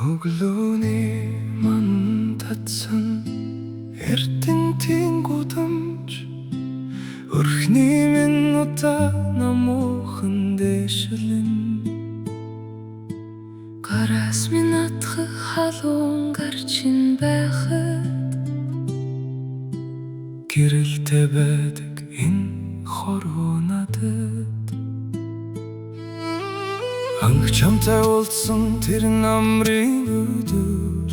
Өглөөний ман татсан эрдэнтийн гудамж өрхний минь удаа намуухан дэшилэн гараас минь атгах халуун гарчин байхад гэрэлтэй байдаг энэ хорвоо надад Анх чамтай уулзсан тэр намрын өдөр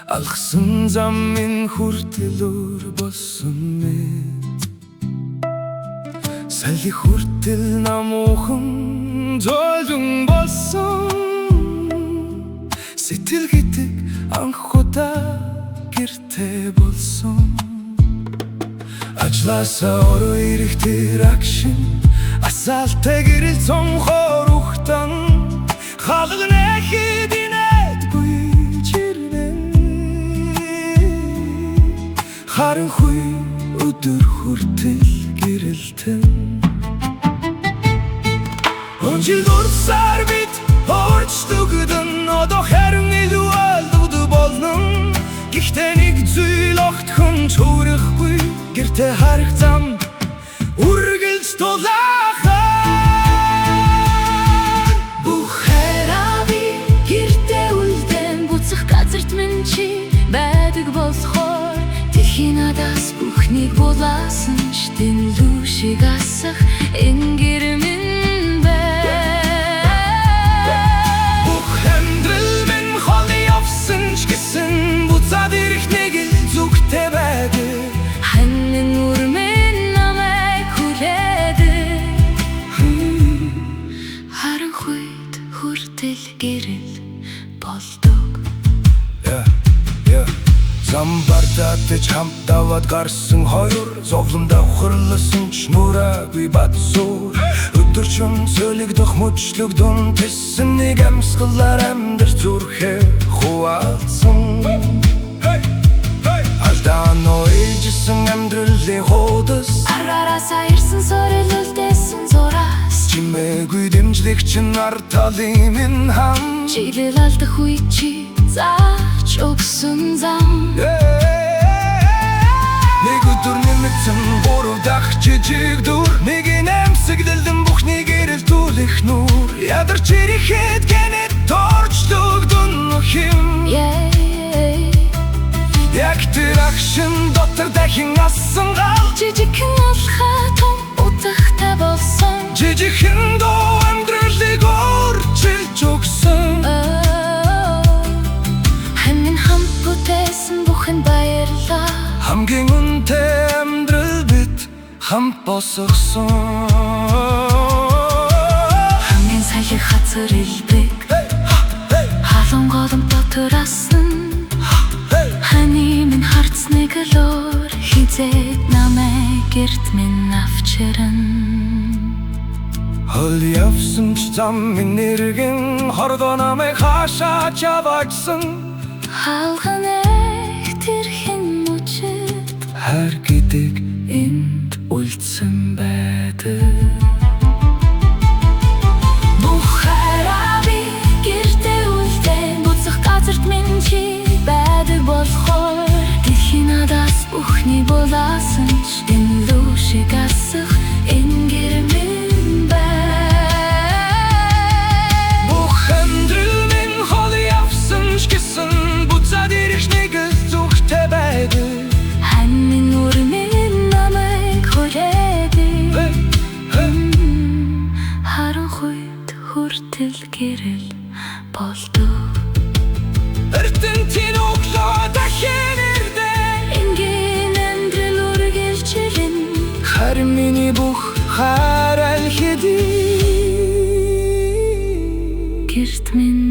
алхсан зам минь хүртэл өөр болсон мэт Салхи хүртэл намуухан зөөлөн болсон Сэтгэл гэдэг анх удаа гэртэй болсон Ажлаасаа орой ирэх тэр агшин Асаалтай гэрэл цонхоор ухтан Халгана хэдинэдгүй чирнэ Харанхуй өдөр хүртэл гэрэлтэн Онжил дурсаар бид орчтugдэн Одоо харин илүү алдагд болно Гэхдээ нэг зүйл огтхон чөөрөхгүй Гэртээ харах зам үргэлж тулаа Байдаг болохоор дэлхийн надаас бүхнийг булаасан ч тэнлүү шиг асах энэ гэр минь бай Бүх амьдрал минь хол явсан ч гэсэн буцаад ирэх нэг л зүгтээ байдаг Ханин нүр минь намайг хүлээдэг Харанхуйд хүртэл гэрэл болдог Замбардаатай хамт даваад гарсан хоёр Зовлондоо ухарласан ч нүраагүй бадсуур Өдөрчөн цөлөгдөх мөчлөг дунд Тэссэн нэг амьсгалаар амьдар зүрхээ хуваалцсан Алдаа нойлжсэн амьдралын хуудас Арараасаа ирсэн сорилулдээсэн зураас Чимээгүй дэмжлэгч нар талын минь хам Чиглэл алдах үе чи зааж өгсөн зам Нэг өдөр нэмэгцэн буруу дах жижиг дүр Нэгийн амьсгалдан бүхний гэрэл түлэх нүр Ядарч ирэхэд гэнэт торчлогдун хим Яг тэр агшин дотор дахин асан гал Жижигхэн алхаа том утгатай болсон Жижигхэн дуу амьдралыг өөрчилж өгсөн Бүхэн баярлаа Хамгийн үнэтэй амьдрал бид хамт босгосон Хамгийн саяхан хазар илбэг Халуун голом дотор асан Хани минь харцныг л өөр Хизээд намайг гэрт минь авчиран Хол явсан ч зам минь нэргэн Хордоо намайг хаашаа чаваачсан Халгана тэрхэн мөчөд Хар гэдэг энд үлдсэн байдаг Бүх хараа би гэртээ үлдэн Буцах газарт минь чи байдаг болохоор Дэлхийн надаас бүхний булаасан ч тэнлүү шиг асах энэ гэр минь бай Бүх амьдрал минь хол явсан ч гэсэн Ханин нүр минь намайг хүлээдэг Харанхуйд хүртэл гэрэл болдог Эрдэнтийн өглөө дахин ирдэг Энгийн амьдрал үргэлжилэн Харин миний бүх харал хэдий Гэрт минь